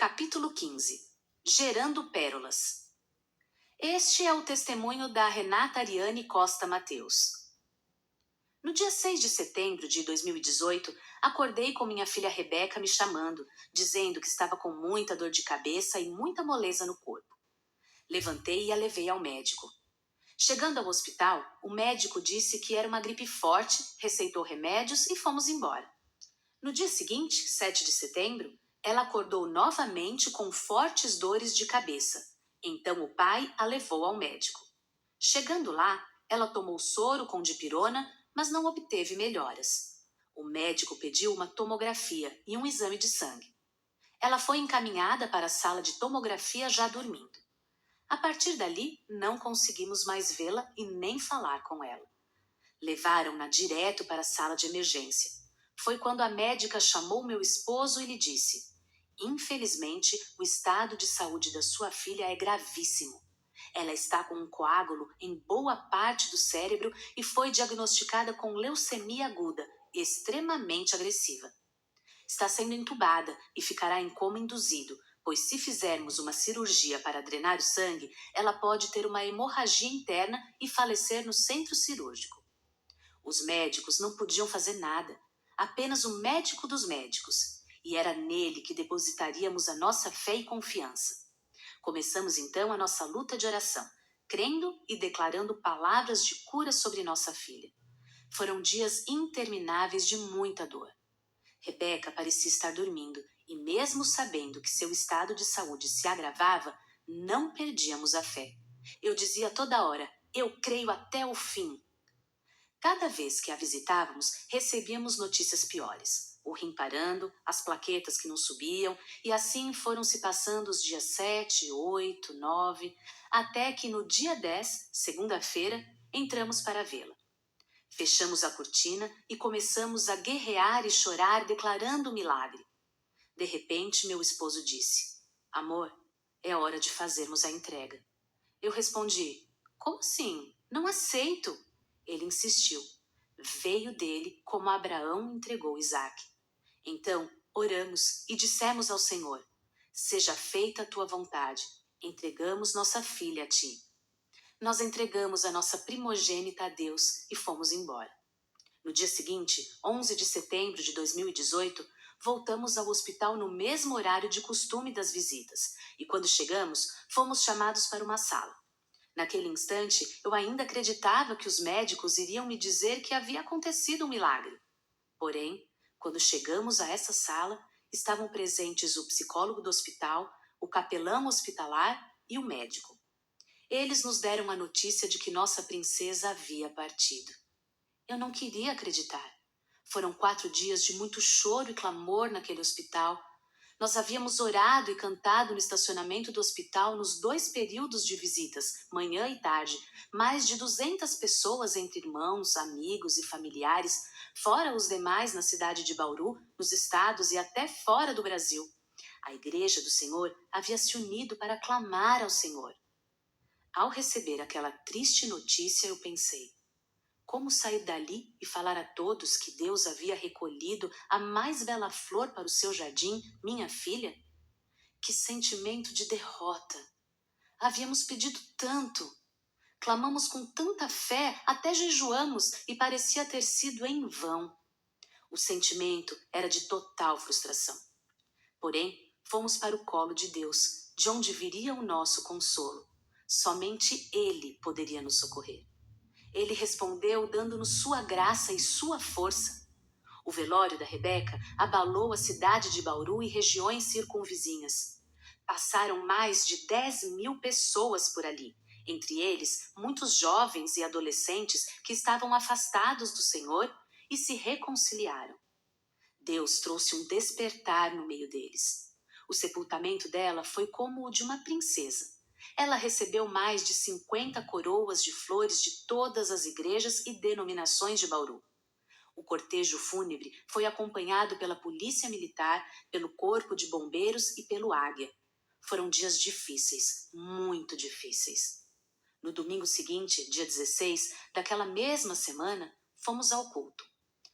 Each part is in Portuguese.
Capítulo 15. Gerando pérolas. Este é o testemunho da Renata Ariane Costa Mateus. No dia 6 de setembro de 2018, acordei com minha filha Rebeca me chamando, dizendo que estava com muita dor de cabeça e muita moleza no corpo. Levantei e a levei ao médico. Chegando ao hospital, o médico disse que era uma gripe forte, receitou remédios e fomos embora. No dia seguinte, 7 de setembro, ela acordou novamente com fortes dores de cabeça. Então o pai a levou ao médico. Chegando lá, ela tomou soro com dipirona, mas não obteve melhoras. O médico pediu uma tomografia e um exame de sangue. Ela foi encaminhada para a sala de tomografia já dormindo. A partir dali, não conseguimos mais vê-la e nem falar com ela. Levaram-na direto para a sala de emergência. Foi quando a médica chamou meu esposo e lhe disse: "Infelizmente, o estado de saúde da sua filha é gravíssimo. Ela está com um coágulo em boa parte do cérebro e foi diagnosticada com leucemia aguda, extremamente agressiva. Está sendo entubada e ficará em coma induzido, pois se fizermos uma cirurgia para drenar o sangue, ela pode ter uma hemorragia interna e falecer no centro cirúrgico." Os médicos não podiam fazer nada, apenas o médico dos médicos, e era nele que depositaríamos a nossa fé e confiança. Começamos então a nossa luta de oração, crendo e declarando palavras de cura sobre nossa filha. Foram dias intermináveis de muita dor. Rebeca parecia estar dormindo, e mesmo sabendo que seu estado de saúde se agravava, não perdíamos a fé. Eu dizia toda hora: "Eu creio até o fim." Cada vez que a visitávamos, recebíamos notícias piores. O rim parando, as plaquetas que não subiam, e assim foram se passando os dias 7, 8, 9, até que no dia 10, segunda-feira, entramos para vê-la. Fechamos a cortina e começamos a guerrear e chorar, declarando o milagre. De repente, meu esposo disse: "Amor, é hora de fazermos a entrega." Eu respondi: "Como assim? Não aceito." Ele insistiu. Veio dele como Abraão entregou Isaque. Então, oramos e dissemos ao Senhor: "Seja feita a tua vontade. Entregamos nossa filha a ti." Nós entregamos a nossa primogênita a Deus e fomos embora. No dia seguinte, 11 de setembro de 2018, voltamos ao hospital no mesmo horário de costume das visitas, e quando chegamos, fomos chamados para uma sala. Naquele instante, eu ainda acreditava que os médicos iriam me dizer que havia acontecido um milagre. Porém, quando chegamos a essa sala, estavam presentes o psicólogo do hospital, o capelão hospitalar e o médico. Eles nos deram a notícia de que nossa princesa havia partido. Eu não queria acreditar. Foram 4 dias de muito choro e clamor naquele hospital. Nós havíamos orado e cantado no estacionamento do hospital nos 2 períodos de visitas, manhã e tarde, mais de 200 pessoas entre irmãos, amigos e familiares, fora os demais na cidade de Bauru, nos estados e até fora do Brasil. A Igreja do Senhor havia se unido para clamar ao Senhor. Ao receber aquela triste notícia, eu pensei: como sair dali e falar a todos que Deus havia recolhido a mais bela flor para o seu jardim, minha filha? Que sentimento de derrota! Havíamos pedido tanto, clamamos com tanta fé, até jejuamos e parecia ter sido em vão. O sentimento era de total frustração. Porém, fomos para o colo de Deus, de onde viria o nosso consolo. Somente Ele poderia nos socorrer. Ele respondeu dando-nos sua graça e sua força. O velório da Rebeca abalou a cidade de Bauru e regiões circunvizinhas. Passaram mais de 10.000 pessoas por ali, entre eles muitos jovens e adolescentes que estavam afastados do Senhor e se reconciliaram. Deus trouxe um despertar no meio deles. O sepultamento dela foi como o de uma princesa. Ela recebeu mais de 50 coroas de flores de todas as igrejas e denominações de Bauru. O cortejo fúnebre foi acompanhado pela polícia militar, pelo corpo de bombeiros e pelo Águia. Foram dias difíceis, muito difíceis. No domingo seguinte, dia 16, daquela mesma semana, fomos ao culto.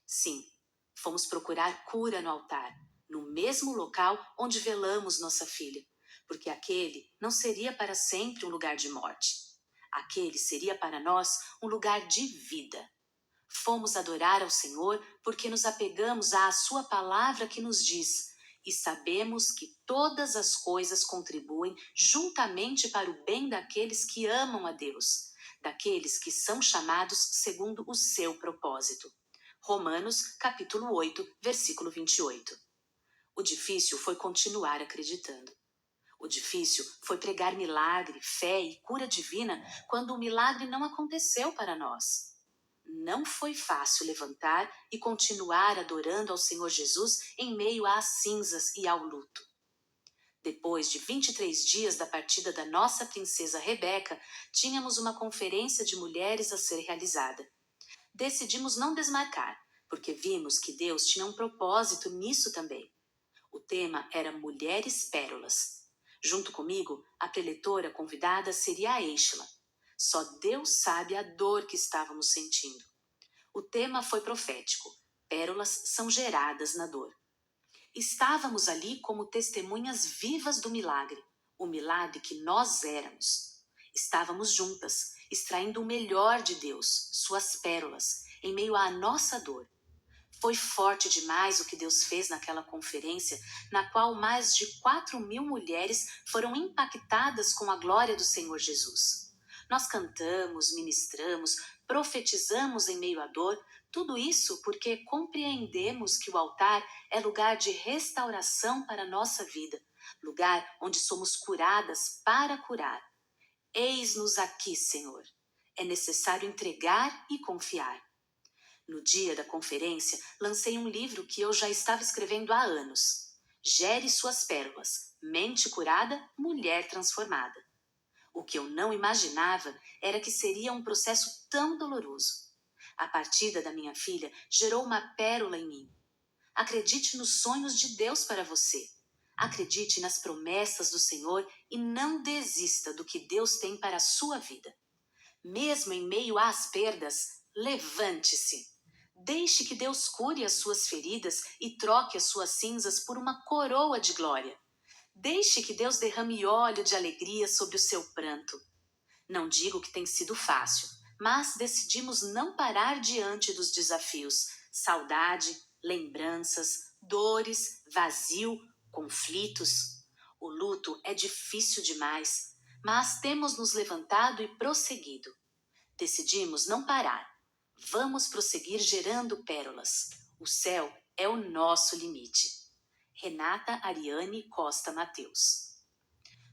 Sim, fomos procurar cura no altar, no mesmo local onde velamos nossa filha, porque aquele não seria para sempre um lugar de morte. Aquele seria para nós um lugar de vida. Fomos adorar ao Senhor porque nos apegamos à sua palavra que nos diz: e sabemos que todas as coisas contribuem juntamente para o bem daqueles que amam a Deus, daqueles que são chamados segundo o seu propósito. Romanos, capítulo 8, versículo 28. O difícil foi continuar acreditando. O difícil foi pregar milagre, fé e cura divina quando o milagre não aconteceu para nós. Não foi fácil levantar e continuar adorando ao Senhor Jesus em meio às cinzas e ao luto. Depois de 23 dias da partida da nossa princesa Rebeca, tínhamos uma conferência de mulheres a ser realizada. Decidimos não desmarcar, porque vimos que Deus tinha um propósito nisso também. O tema era Mulheres Pérolas. Junto comigo, a preletora convidada seria a Eichla. Só Deus sabe a dor que estávamos sentindo. O tema foi profético. Pérolas são geradas na dor. Estávamos ali como testemunhas vivas do milagre, o milagre que nós éramos. Estávamos juntas, extraindo o melhor de Deus, suas pérolas, em meio à nossa dor. Foi forte demais o que Deus fez naquela conferência, na qual mais de 4.000 mulheres foram impactadas com a glória do Senhor Jesus. Nós cantamos, ministramos, profetizamos em meio à dor, tudo isso porque compreendemos que o altar é lugar de restauração para a nossa vida, lugar onde somos curadas para curar. Eis-nos aqui, Senhor. É necessário entregar e confiar. No dia da conferência, lancei um livro que eu já estava escrevendo há anos. Gere suas pérolas, mente curada, mulher transformada. O que eu não imaginava era que seria um processo tão doloroso. A partida da minha filha gerou uma pérola em mim. Acredite nos sonhos de Deus para você. Acredite nas promessas do Senhor e não desista do que Deus tem para a sua vida. Mesmo em meio às perdas, levante-se. Deixe que Deus cure as suas feridas e troque as suas cinzas por uma coroa de glória. Deixe que Deus derrame óleo de alegria sobre o seu pranto. Não digo que tem sido fácil, mas decidimos não parar diante dos desafios. Saudade, lembranças, dores, vazio, conflitos. O luto é difícil demais, mas temos nos levantado e prosseguido. Decidimos não parar. Vamos prosseguir gerando pérolas. O céu é o nosso limite. Renata Ariane Costa Mateus.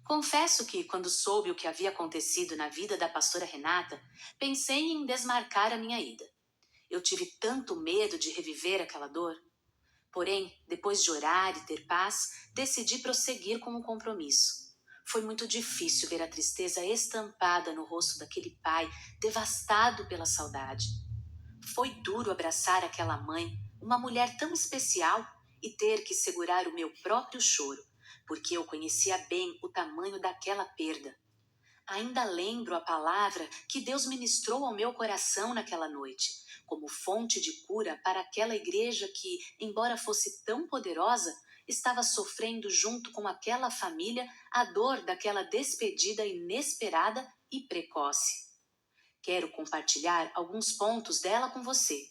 Confesso que, quando soube o que havia acontecido na vida da pastora Renata, pensei em desmarcar a minha ida. Eu tive tanto medo de reviver aquela dor. Porém, depois de orar e ter paz, decidi prosseguir com o compromisso. Foi muito difícil ver a tristeza estampada no rosto daquele pai, devastado pela saudade. Foi duro abraçar aquela mãe, uma mulher tão especial, e ter que segurar o meu próprio choro, porque eu conhecia bem o tamanho daquela perda. Ainda lembro a palavra que Deus ministrou ao meu coração naquela noite, como fonte de cura para aquela igreja que, embora fosse tão poderosa, estava sofrendo junto com aquela família a dor daquela despedida inesperada e precoce. Quero compartilhar alguns pontos dela com você.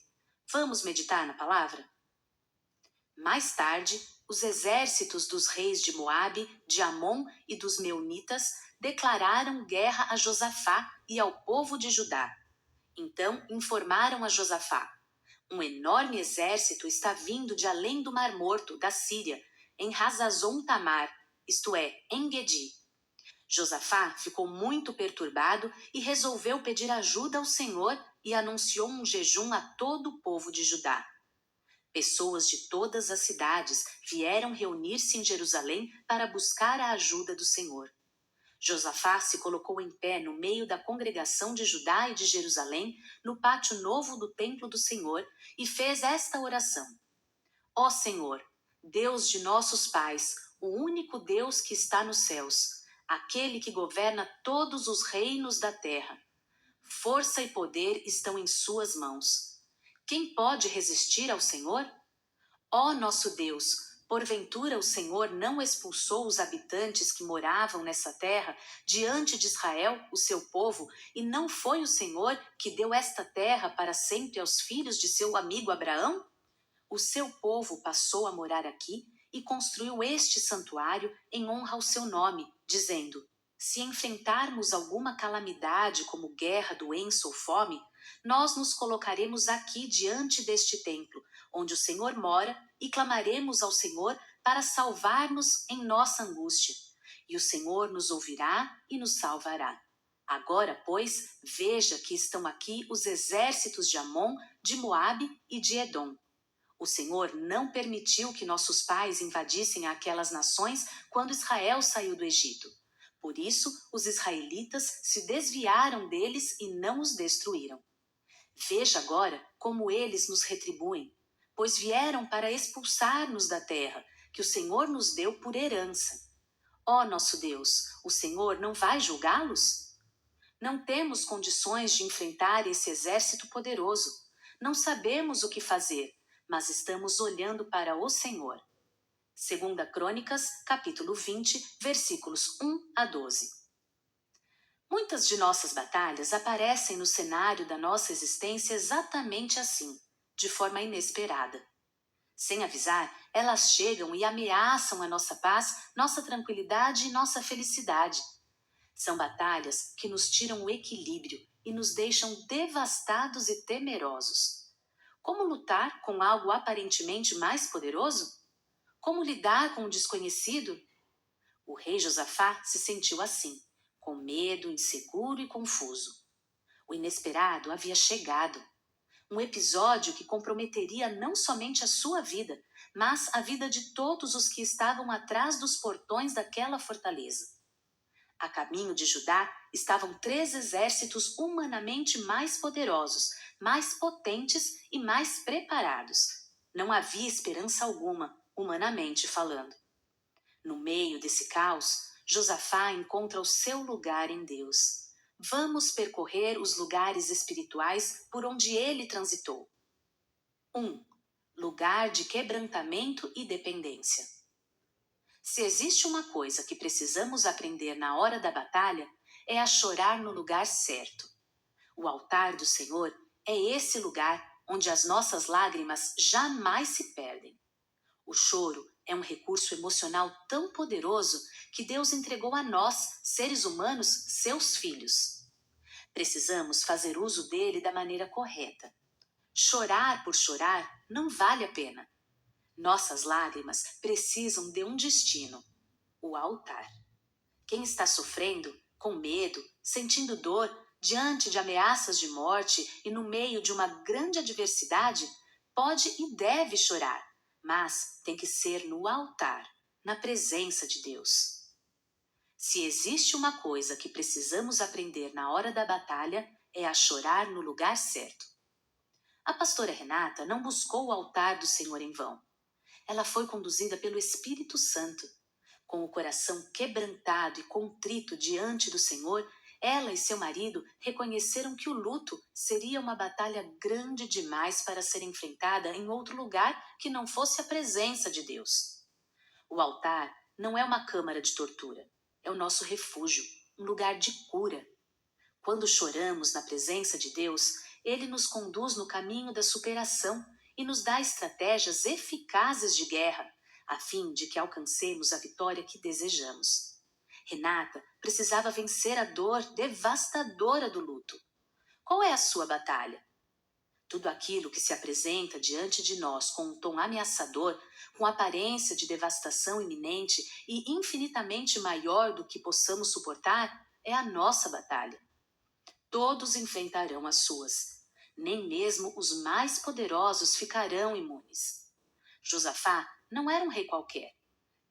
Vamos meditar na palavra? Mais tarde, os exércitos dos reis de Moabe, de Amon e dos Meunitas declararam guerra a Josafá e ao povo de Judá. Então informaram a Josafá: um enorme exército está vindo de além do Mar Morto, da Síria, em Hazazon Tamar, isto é, em Gedi. Josafá ficou muito perturbado e resolveu pedir ajuda ao Senhor e anunciou um jejum a todo o povo de Judá. Pessoas de todas as cidades vieram reunir-se em Jerusalém para buscar a ajuda do Senhor. Josafá se colocou em pé no meio da congregação de Judá e de Jerusalém, no pátio novo do templo do Senhor, e fez esta oração: Ó Senhor, Deus de nossos pais, o único Deus que está nos céus, aquele que governa todos os reinos da terra. Força e poder estão em suas mãos. Quem pode resistir ao Senhor? Ó nosso Deus, Porventura o Senhor não expulsou os habitantes que moravam nessa terra diante de Israel, o seu povo, e não foi o Senhor que deu esta terra para sempre aos filhos de seu amigo Abraão? O seu povo passou a morar aqui e construiu este santuário em honra ao seu nome, dizendo: se enfrentarmos alguma calamidade como guerra, doença ou fome, nós nos colocaremos aqui diante deste templo, onde o Senhor mora, e clamaremos ao Senhor para salvar-nos em nossa angústia. E o Senhor nos ouvirá e nos salvará. Agora, pois, veja que estão aqui os exércitos de Amon, de Moabe e de Edom. O Senhor não permitiu que nossos pais invadissem aquelas nações quando Israel saiu do Egito. Por isso, os israelitas se desviaram deles e não os destruíram. Veja agora como eles nos retribuem, pois vieram para expulsar-nos da terra que o Senhor nos deu por herança. Ó nosso Deus, o Senhor não vai julgá-los? Não temos condições de enfrentar esse exército poderoso. Não sabemos o que fazer, mas estamos olhando para o Senhor. 2 Crônicas, capítulo 20, versículos 1 a 12. Muitas de nossas batalhas aparecem no cenário da nossa existência exatamente assim, de forma inesperada. Sem avisar, elas chegam e ameaçam a nossa paz, nossa tranquilidade e nossa felicidade. São batalhas que nos tiram o equilíbrio e nos deixam devastados e temerosos. Como lutar com algo aparentemente mais poderoso? Como lidar com o desconhecido? O rei Josafá se sentiu assim, com medo, inseguro e confuso. O inesperado havia chegado. Um episódio que comprometeria não somente a sua vida, mas a vida de todos os que estavam atrás dos portões daquela fortaleza. A caminho de Judá estavam 3 exércitos humanamente mais poderosos, mais potentes e mais preparados. Não havia esperança alguma, humanamente falando. No meio desse caos, Josafá encontra o seu lugar em Deus. Vamos percorrer os lugares espirituais por onde ele transitou. 1. Lugar de quebrantamento e dependência. Se existe uma coisa que precisamos aprender na hora da batalha, é a chorar no lugar certo. O altar do Senhor é esse lugar onde as nossas lágrimas jamais se perdem. O choro é um recurso emocional tão poderoso que Deus entregou a nós, seres humanos, seus filhos. Precisamos fazer uso dele da maneira correta. Chorar por chorar não vale a pena. Nossas lágrimas precisam de um destino: o altar. Quem está sofrendo, com medo, sentindo dor, diante de ameaças de morte e no meio de uma grande adversidade, pode e deve chorar, mas tem que ser no altar, na presença de Deus. Se existe uma coisa que precisamos aprender na hora da batalha, é a chorar no lugar certo. A pastora Renata não buscou o altar do Senhor em vão. Ela foi conduzida pelo Espírito Santo. Com o coração quebrantado e contrito diante do Senhor, ela e seu marido reconheceram que o luto seria uma batalha grande demais para ser enfrentada em outro lugar que não fosse a presença de Deus. O altar não é uma câmara de tortura, é o nosso refúgio, um lugar de cura. Quando choramos na presença de Deus, Ele nos conduz no caminho da superação e nos dá estratégias eficazes de guerra, a fim de que alcancemos a vitória que desejamos. Renata precisava vencer a dor devastadora do luto. Qual é a sua batalha? Tudo aquilo que se apresenta diante de nós com um tom ameaçador, com aparência de devastação iminente e infinitamente maior do que possamos suportar, é a nossa batalha. Todos enfrentarão as suas. Nem mesmo os mais poderosos ficarão imunes. Josafá não era um rei qualquer.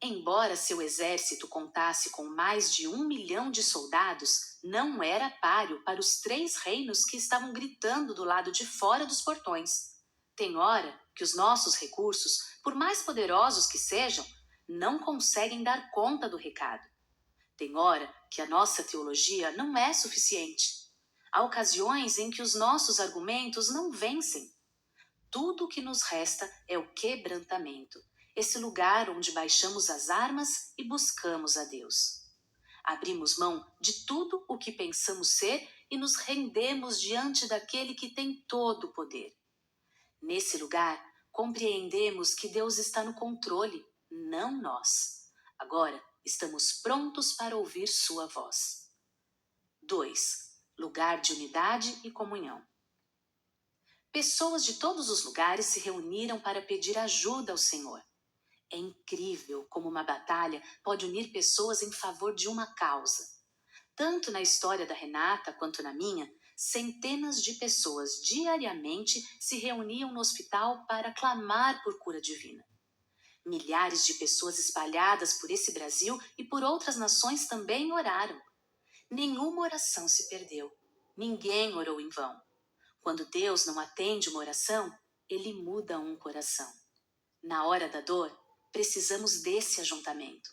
Embora seu exército contasse com mais de 1 milhão de soldados, não era páreo para os 3 reinos que estavam gritando do lado de fora dos portões. Tem hora que os nossos recursos, por mais poderosos que sejam, não conseguem dar conta do recado. Tem hora que a nossa teologia não é suficiente. Há ocasiões em que os nossos argumentos não vencem. Tudo o que nos resta é o quebrantamento. esse lugar onde baixamos as armas e buscamos a Deus. Abrimos mão de tudo o que pensamos ser e nos rendemos diante daquele que tem todo o poder. Nesse lugar, compreendemos que Deus está no controle, não nós. Agora, estamos prontos para ouvir sua voz. 2. Lugar de unidade e comunhão. Pessoas de todos os lugares se reuniram para pedir ajuda ao Senhor. É incrível como uma batalha pode unir pessoas em favor de uma causa. Tanto na história da Renata quanto na minha, centenas de pessoas diariamente se reuniam no hospital para clamar por cura divina. Milhares de pessoas espalhadas por esse Brasil e por outras nações também oraram. Nenhuma oração se perdeu. Ninguém orou em vão. Quando Deus não atende uma oração, Ele muda um coração. Na hora da dor, precisamos desse ajuntamento.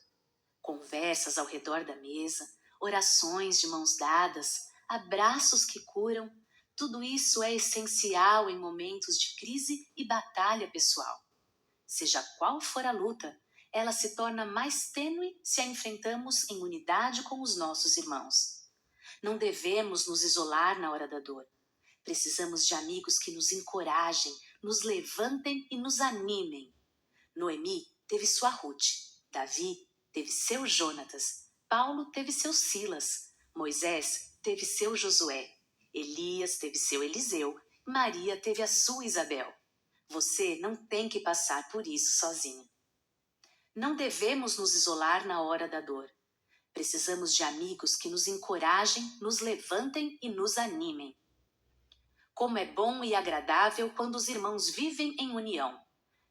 Conversas ao redor da mesa, orações de mãos dadas, abraços que curam, tudo isso é essencial em momentos de crise e batalha pessoal. Seja qual for a luta, ela se torna mais tênue se a enfrentamos em unidade com os nossos irmãos. Não devemos nos isolar na hora da dor. Precisamos de amigos que nos encorajem, nos levantem e nos animem. Noemi teve sua Ruth, Davi teve seu Jonatas, Paulo teve seu Silas, Moisés teve seu Josué, Elias teve seu Eliseu, Maria teve a sua Isabel. Você não tem que passar por isso sozinho. Não devemos nos isolar na hora da dor. Precisamos de amigos que nos encorajem, nos levantem e nos animem. Como é bom e agradável quando os irmãos vivem em união.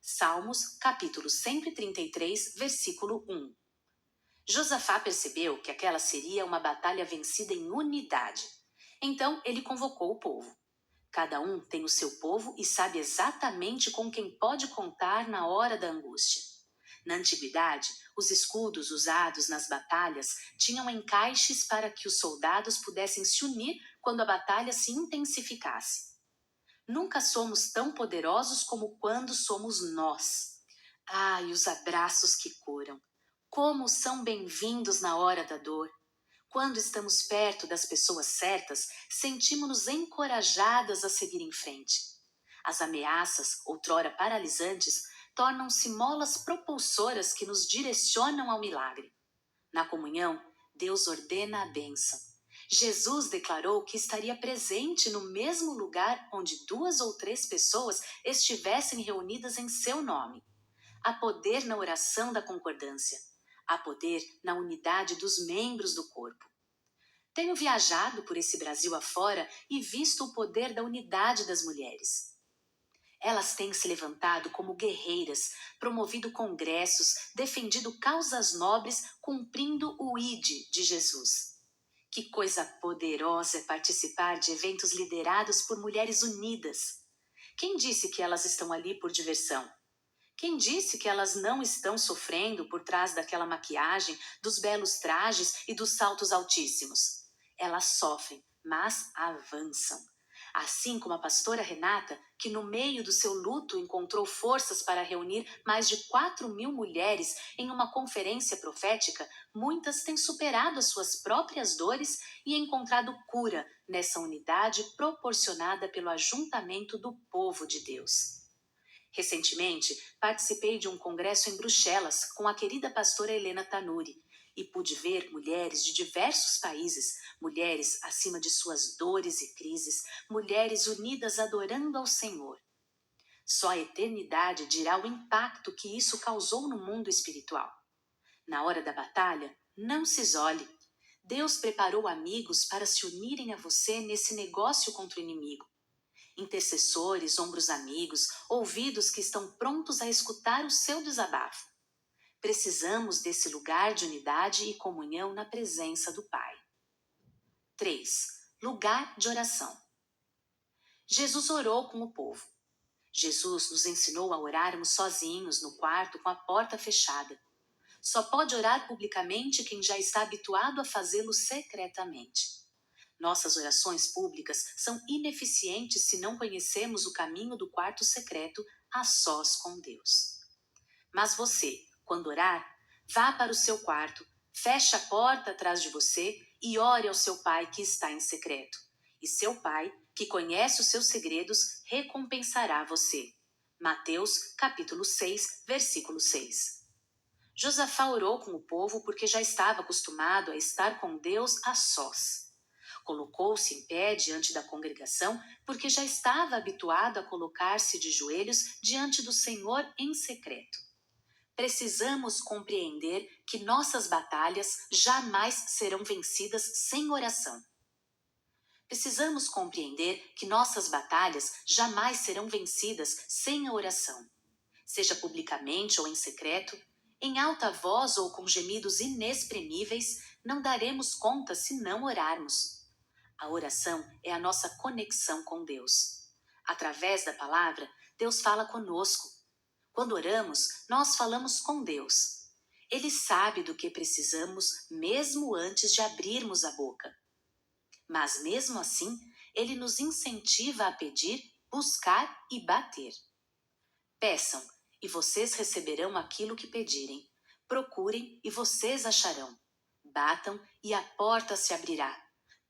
Salmos, capítulo 133, versículo 1. Josafá percebeu que aquela seria uma batalha vencida em unidade. Então ele convocou o povo. Cada um tem o seu povo e sabe exatamente com quem pode contar na hora da angústia. Na antiguidade, os escudos usados nas batalhas tinham encaixes para que os soldados pudessem se unir quando a batalha se intensificasse. Nunca somos tão poderosos como quando somos nós. E os abraços que curam. Como são bem-vindos na hora da dor. Quando estamos perto das pessoas certas, sentimos-nos encorajadas a seguir em frente. As ameaças, outrora paralisantes, tornam-se molas propulsoras que nos direcionam ao milagre. Na comunhão, Deus ordena a bênção. Jesus declarou que estaria presente no mesmo lugar onde 2 ou 3 pessoas estivessem reunidas em seu nome. Há poder na oração da concordância. Há poder na unidade dos membros do corpo. Tenho viajado por esse Brasil afora e visto o poder da unidade das mulheres. Elas têm se levantado como guerreiras, promovido congressos, defendido causas nobres, cumprindo o ID de Jesus. Que coisa poderosa é participar de eventos liderados por mulheres unidas. Quem disse que elas estão ali por diversão? Quem disse que elas não estão sofrendo por trás daquela maquiagem, dos belos trajes e dos saltos altíssimos? Elas sofrem, mas avançam. Assim como a pastora Renata, que no meio do seu luto encontrou forças para reunir mais de 4.000 mulheres em uma conferência profética, muitas têm superado as suas próprias dores e encontrado cura nessa unidade proporcionada pelo ajuntamento do povo de Deus. Recentemente, participei de um congresso em Bruxelas com a querida pastora Helena Tanuri e pude ver mulheres de diversos países, mulheres acima de suas dores e crises, mulheres unidas adorando ao Senhor. Só a eternidade dirá o impacto que isso causou no mundo espiritual. Na hora da batalha, não se isole. Deus preparou amigos para se unirem a você nesse negócio contra o inimigo. Intercessores, ombros amigos, ouvidos que estão prontos a escutar o seu desabafo. Precisamos desse lugar de unidade e comunhão na presença do Pai. 3. Lugar de oração. Jesus orou com o povo. Jesus nos ensinou a orarmos sozinhos no quarto com a porta fechada. Só pode orar publicamente quem já está habituado a fazê-lo secretamente. Nossas orações públicas são ineficientes se não conhecemos o caminho do quarto secreto a sós com Deus. Mas você, quando orar, vá para o seu quarto, feche a porta atrás de você e ore ao seu pai que está em secreto. E seu pai, que conhece os seus segredos, recompensará você. Mateus, capítulo 6, versículo 6. Josafá orou com o povo porque já estava acostumado a estar com Deus a sós. Colocou-se em pé diante da congregação porque já estava habituado a colocar-se de joelhos diante do Senhor em secreto. Precisamos compreender que nossas batalhas jamais serão vencidas sem oração. Precisamos compreender que nossas batalhas jamais serão vencidas sem a oração. Seja publicamente ou em secreto, em alta voz ou com gemidos inexprimíveis, não daremos conta se não orarmos. A oração é a nossa conexão com Deus. Através da palavra, Deus fala conosco. Quando oramos, nós falamos com Deus. Ele sabe do que precisamos mesmo antes de abrirmos a boca. Mas mesmo assim, Ele nos incentiva a pedir, buscar e bater. Peçam, e vocês receberão aquilo que pedirem. Procurem, e vocês acharão. Batam, e a porta se abrirá.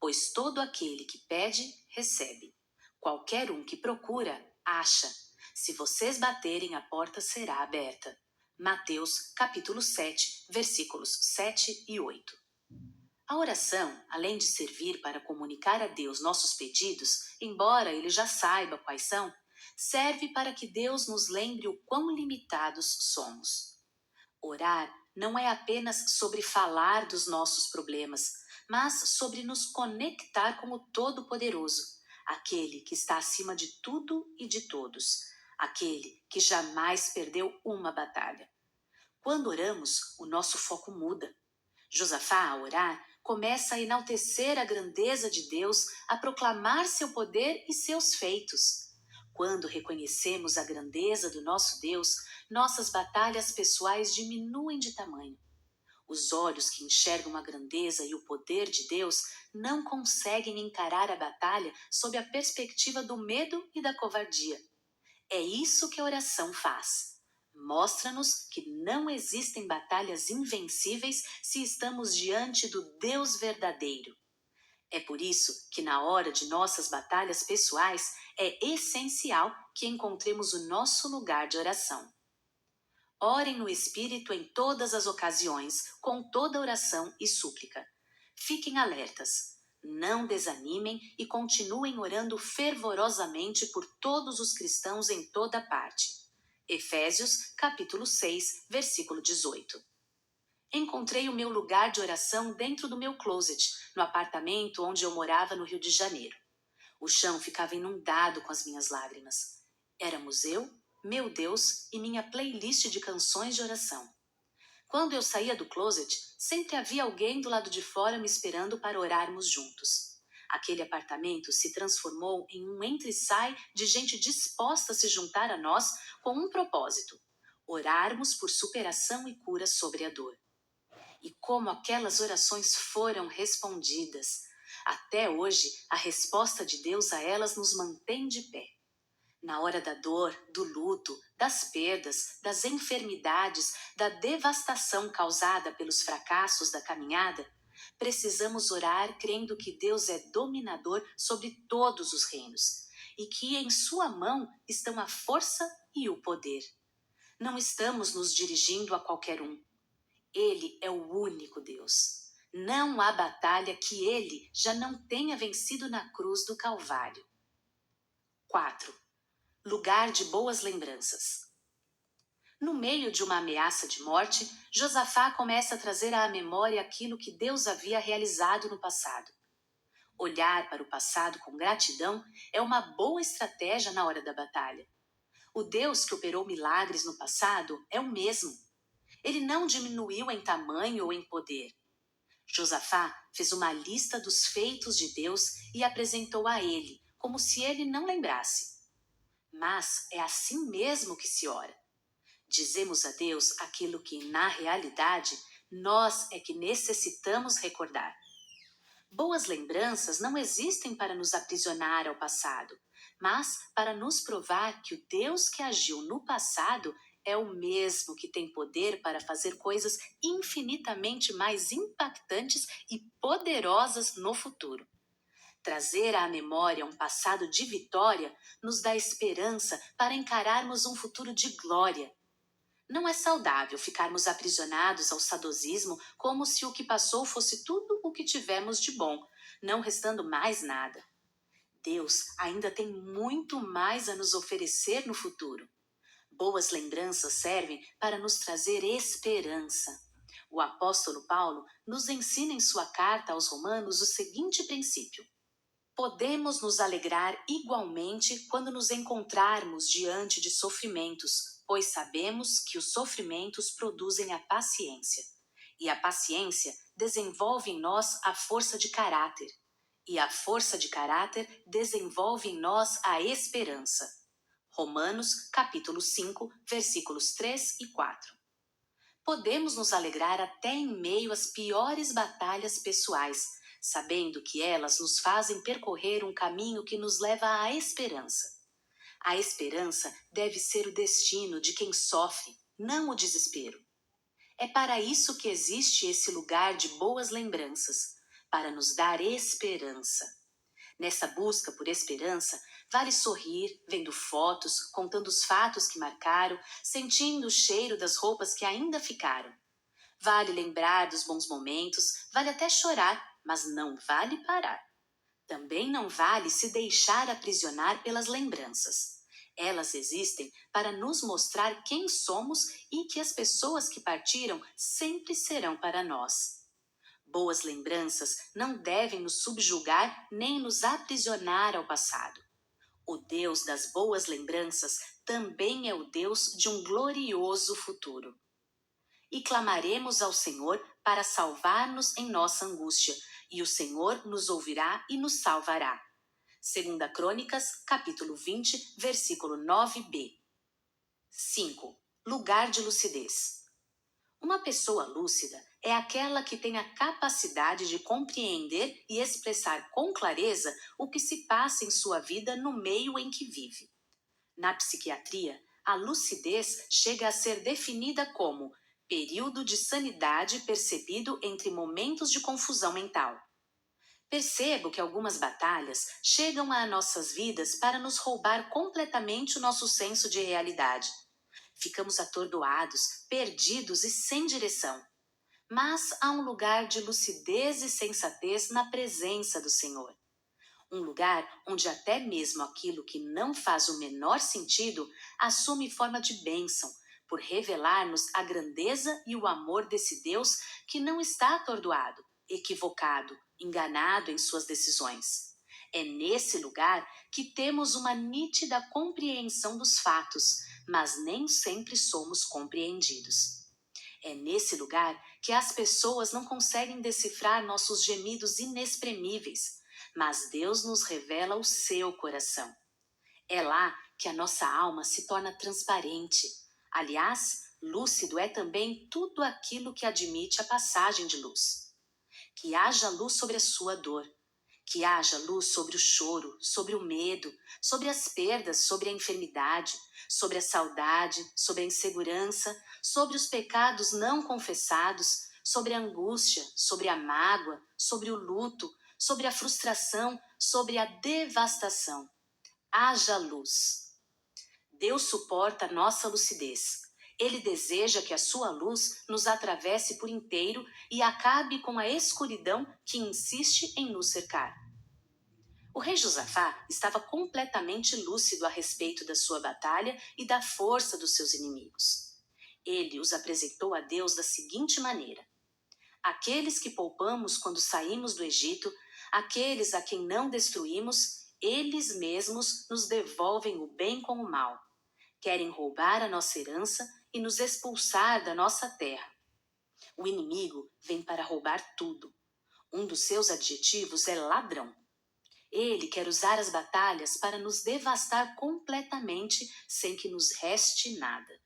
Pois todo aquele que pede, recebe. Qualquer um que procura, acha. Se vocês baterem, a porta será aberta. Mateus, capítulo 7, versículos 7 e 8. A oração, além de servir para comunicar a Deus nossos pedidos, embora Ele já saiba quais são, serve para que Deus nos lembre o quão limitados somos. Orar não é apenas sobre falar dos nossos problemas, mas sobre nos conectar com o Todo-Poderoso, aquele que está acima de tudo e de todos, aquele que jamais perdeu uma batalha. Quando oramos, o nosso foco muda. Josafá, ao orar, começa a enaltecer a grandeza de Deus, a proclamar seu poder e seus feitos. Quando reconhecemos a grandeza do nosso Deus, nossas batalhas pessoais diminuem de tamanho. Os olhos que enxergam a grandeza e o poder de Deus não conseguem encarar a batalha sob a perspectiva do medo e da covardia. É isso que a oração faz. Mostra-nos que não existem batalhas invencíveis se estamos diante do Deus verdadeiro. É por isso que na hora de nossas batalhas pessoais é essencial que encontremos o nosso lugar de oração. Orem no Espírito em todas as ocasiões, com toda oração e súplica. Fiquem alertas. Não desanimem e continuem orando fervorosamente por todos os cristãos em toda parte. Efésios, capítulo 6, versículo 18. Encontrei o meu lugar de oração dentro do meu closet, no apartamento onde eu morava no Rio de Janeiro. O chão ficava inundado com as minhas lágrimas. Éramos eu, meu Deus e minha playlist de canções de oração. Quando eu saía do closet, sempre havia alguém do lado de fora me esperando para orarmos juntos. Aquele apartamento se transformou em um entra e sai de gente disposta a se juntar a nós com um propósito: orarmos por superação e cura sobre a dor. E como aquelas orações foram respondidas! Até hoje, a resposta de Deus a elas nos mantém de pé. Na hora da dor, do luto, das perdas, das enfermidades, da devastação causada pelos fracassos da caminhada, precisamos orar crendo que Deus é dominador sobre todos os reinos e que em sua mão estão a força e o poder. Não estamos nos dirigindo a qualquer um. Ele é o único Deus. Não há batalha que ele já não tenha vencido na cruz do Calvário. 4. Lugar de boas lembranças. No meio de uma ameaça de morte, Josafá começa a trazer à memória aquilo que Deus havia realizado no passado. Olhar para o passado com gratidão é uma boa estratégia na hora da batalha. O Deus que operou milagres no passado é o mesmo. Ele não diminuiu em tamanho ou em poder. Josafá fez uma lista dos feitos de Deus e apresentou a ele, como se ele não lembrasse. Mas é assim mesmo que se ora. Dizemos a Deus aquilo que, na realidade, nós é que necessitamos recordar. Boas lembranças não existem para nos aprisionar ao passado, mas para nos provar que o Deus que agiu no passado é o mesmo que tem poder para fazer coisas infinitamente mais impactantes e poderosas no futuro. Trazer à memória um passado de vitória nos dá esperança para encararmos um futuro de glória. Não é saudável ficarmos aprisionados ao saudosismo como se o que passou fosse tudo o que tivemos de bom, não restando mais nada. Deus ainda tem muito mais a nos oferecer no futuro. Boas lembranças servem para nos trazer esperança. O apóstolo Paulo nos ensina em sua carta aos Romanos o seguinte princípio: podemos nos alegrar igualmente quando nos encontrarmos diante de sofrimentos, pois sabemos que os sofrimentos produzem a paciência. E a paciência desenvolve em nós a força de caráter. E a força de caráter desenvolve em nós a esperança. Romanos, capítulo 5, versículos 3 e 4. Podemos nos alegrar até em meio às piores batalhas pessoais, sabendo que elas nos fazem percorrer um caminho que nos leva à esperança. A esperança deve ser o destino de quem sofre, não o desespero. É para isso que existe esse lugar de boas lembranças, para nos dar esperança. Nessa busca por esperança, vale sorrir, vendo fotos, contando os fatos que marcaram, sentindo o cheiro das roupas que ainda ficaram. Vale lembrar dos bons momentos, vale até chorar, mas não vale parar. Também não vale se deixar aprisionar pelas lembranças. Elas existem para nos mostrar quem somos e que as pessoas que partiram sempre serão para nós. Boas lembranças não devem nos subjugar nem nos aprisionar ao passado. O Deus das boas lembranças também é o Deus de um glorioso futuro. E clamaremos ao Senhor para salvar-nos em nossa angústia, e o Senhor nos ouvirá e nos salvará. 2 Crônicas, capítulo 20, versículo 9b. 5. Lugar de lucidez. Uma pessoa lúcida é aquela que tem a capacidade de compreender e expressar com clareza o que se passa em sua vida no meio em que vive. Na psiquiatria, a lucidez chega a ser definida como período de sanidade percebido entre momentos de confusão mental. Percebo que algumas batalhas chegam a nossas vidas para nos roubar completamente o nosso senso de realidade. Ficamos atordoados, perdidos e sem direção. Mas há um lugar de lucidez e sensatez na presença do Senhor. Um lugar onde até mesmo aquilo que não faz o menor sentido assume forma de bênção, por revelar-nos a grandeza e o amor desse Deus que não está atordoado, equivocado, enganado em suas decisões. É nesse lugar que temos uma nítida compreensão dos fatos, mas nem sempre somos compreendidos. É nesse lugar que as pessoas não conseguem decifrar nossos gemidos inexprimíveis, mas Deus nos revela o seu coração. É lá que a nossa alma se torna transparente. Aliás, lúcido é também tudo aquilo que admite a passagem de luz. Que haja luz sobre a sua dor. Que haja luz sobre o choro, sobre o medo, sobre as perdas, sobre a enfermidade, sobre a saudade, sobre a insegurança, sobre os pecados não confessados, sobre a angústia, sobre a mágoa, sobre o luto, sobre a frustração, sobre a devastação. Haja luz. Deus suporta a nossa lucidez. Ele deseja que a sua luz nos atravesse por inteiro e acabe com a escuridão que insiste em nos cercar. O rei Josafá estava completamente lúcido a respeito da sua batalha e da força dos seus inimigos. Ele os apresentou a Deus da seguinte maneira: aqueles que poupamos quando saímos do Egito, aqueles a quem não destruímos, eles mesmos nos devolvem o bem com o mal. Querem roubar a nossa herança e nos expulsar da nossa terra. O inimigo vem para roubar tudo. Um dos seus adjetivos é ladrão. Ele quer usar as batalhas para nos devastar completamente sem que nos reste nada.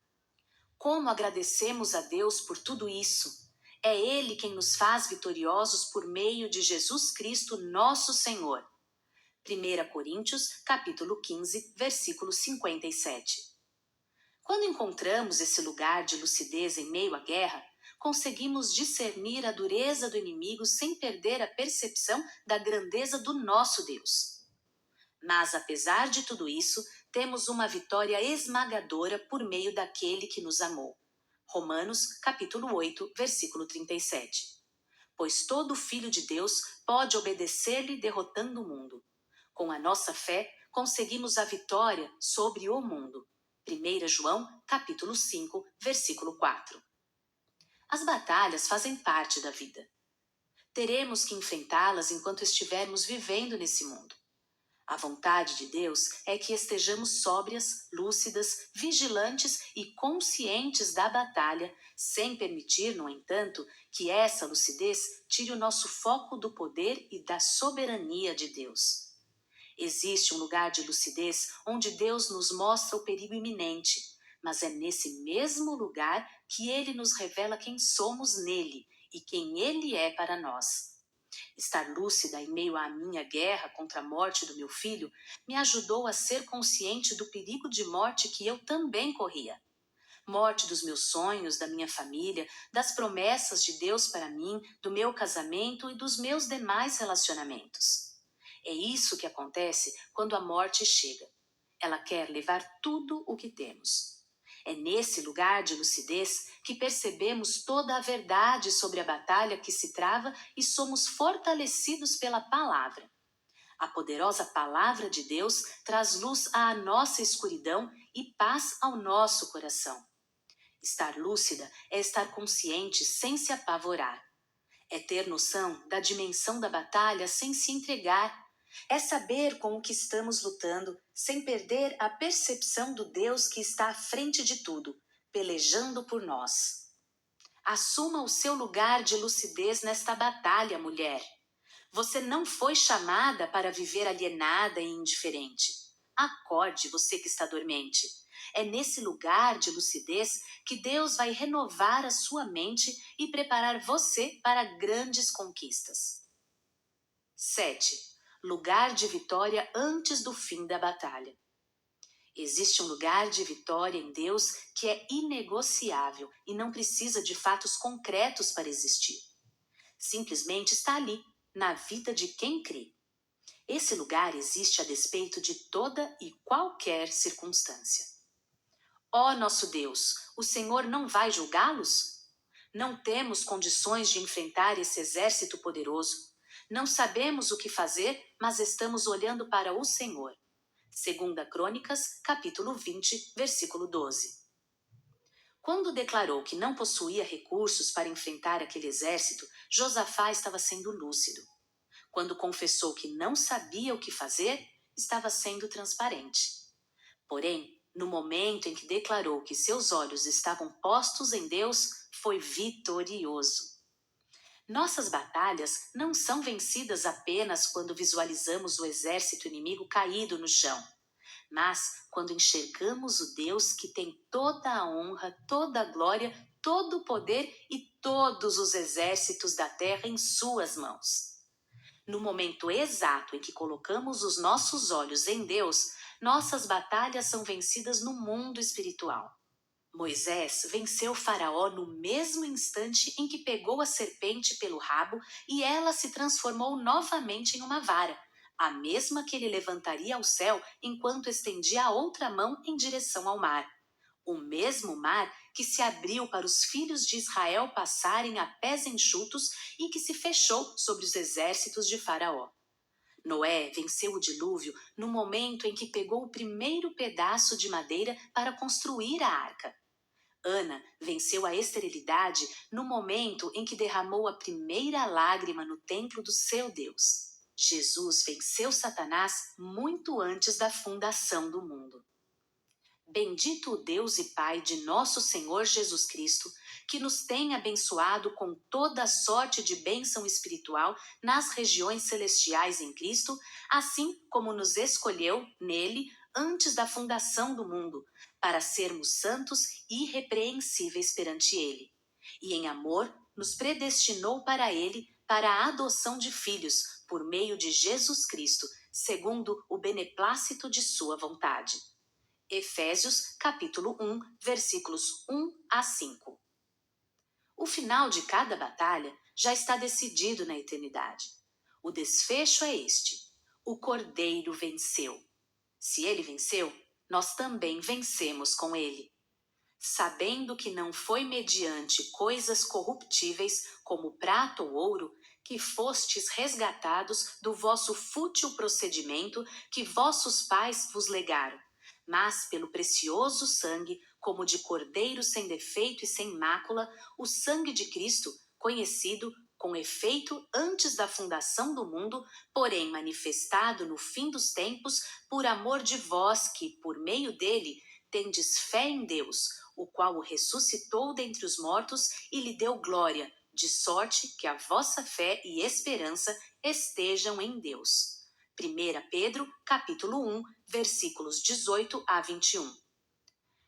Como agradecemos a Deus por tudo isso? É Ele quem nos faz vitoriosos por meio de Jesus Cristo, nosso Senhor. 1 Coríntios, capítulo 15, versículo 57. Quando encontramos esse lugar de lucidez em meio à guerra, conseguimos discernir a dureza do inimigo sem perder a percepção da grandeza do nosso Deus. Mas, apesar de tudo isso, temos uma vitória esmagadora por meio daquele que nos amou. Romanos, capítulo 8, versículo 37. Pois todo filho de Deus pode obedecer-lhe derrotando o mundo. Com a nossa fé, conseguimos a vitória sobre o mundo. 1 João, capítulo 5, versículo 4. As batalhas fazem parte da vida. Teremos que enfrentá-las enquanto estivermos vivendo nesse mundo. A vontade de Deus é que estejamos sóbrias, lúcidas, vigilantes e conscientes da batalha, sem permitir, no entanto, que essa lucidez tire o nosso foco do poder e da soberania de Deus. Existe um lugar de lucidez onde Deus nos mostra o perigo iminente, mas é nesse mesmo lugar que Ele nos revela quem somos nele e quem Ele é para nós. Estar lúcida em meio à minha guerra contra a morte do meu filho me ajudou a ser consciente do perigo de morte que eu também corria. Morte dos meus sonhos, da minha família, das promessas de Deus para mim, do meu casamento e dos meus demais relacionamentos. É isso que acontece quando a morte chega. Ela quer levar tudo o que temos. É nesse lugar de lucidez que percebemos toda a verdade sobre a batalha que se trava e somos fortalecidos pela palavra. A poderosa palavra de Deus traz luz à nossa escuridão e paz ao nosso coração. Estar lúcida é estar consciente sem se apavorar. É ter noção da dimensão da batalha sem se entregar. É saber com o que estamos lutando, sem perder a percepção do Deus que está à frente de tudo, pelejando por nós. Assuma o seu lugar de lucidez nesta batalha, mulher. Você não foi chamada para viver alienada e indiferente. Acorde, você que está dormente. É nesse lugar de lucidez que Deus vai renovar a sua mente e preparar você para grandes conquistas. 7. Lugar de vitória antes do fim da batalha. Existe um lugar de vitória em Deus que é inegociável e não precisa de fatos concretos para existir. Simplesmente está ali, na vida de quem crê. Esse lugar existe a despeito de toda e qualquer circunstância. Ó nosso Deus, o Senhor não vai julgá-los? Não temos condições de enfrentar esse exército poderoso. Não sabemos o que fazer, mas estamos olhando para o Senhor. 2 Crônicas, capítulo 20, versículo 12. Quando declarou que não possuía recursos para enfrentar aquele exército, Josafá estava sendo lúcido. Quando confessou que não sabia o que fazer, estava sendo transparente. Porém, no momento em que declarou que seus olhos estavam postos em Deus, foi vitorioso. Nossas batalhas não são vencidas apenas quando visualizamos o exército inimigo caído no chão, mas quando enxergamos o Deus que tem toda a honra, toda a glória, todo o poder e todos os exércitos da terra em suas mãos. No momento exato em que colocamos os nossos olhos em Deus, nossas batalhas são vencidas no mundo espiritual. Moisés venceu Faraó no mesmo instante em que pegou a serpente pelo rabo e ela se transformou novamente em uma vara, a mesma que ele levantaria ao céu enquanto estendia a outra mão em direção ao mar. O mesmo mar que se abriu para os filhos de Israel passarem a pés enxutos e que se fechou sobre os exércitos de Faraó. Noé venceu o dilúvio no momento em que pegou o primeiro pedaço de madeira para construir a arca. Ana venceu a esterilidade no momento em que derramou a primeira lágrima no templo do seu Deus. Jesus venceu Satanás muito antes da fundação do mundo. Bendito o Deus e Pai de nosso Senhor Jesus Cristo, que nos tem abençoado com toda sorte de bênção espiritual nas regiões celestiais em Cristo, assim como nos escolheu nele antes da fundação do mundo, para sermos santos e irrepreensíveis perante ele. E em amor nos predestinou para ele, para a adoção de filhos, por meio de Jesus Cristo, segundo o beneplácito de sua vontade. Efésios, capítulo 1, versículos 1 a 5. O final de cada batalha já está decidido na eternidade. O desfecho é este: o Cordeiro venceu. Se ele venceu, nós também vencemos com ele. Sabendo que não foi mediante coisas corruptíveis, como prata ou ouro, que fostes resgatados do vosso fútil procedimento que vossos pais vos legaram, mas pelo precioso sangue, como de cordeiro sem defeito e sem mácula, o sangue de Cristo, conhecido com efeito antes da fundação do mundo, porém manifestado no fim dos tempos, por amor de vós que, por meio dele, tendes fé em Deus, o qual o ressuscitou dentre os mortos e lhe deu glória, de sorte que a vossa fé e esperança estejam em Deus. 1 Pedro, capítulo 1, versículos 18 a 21.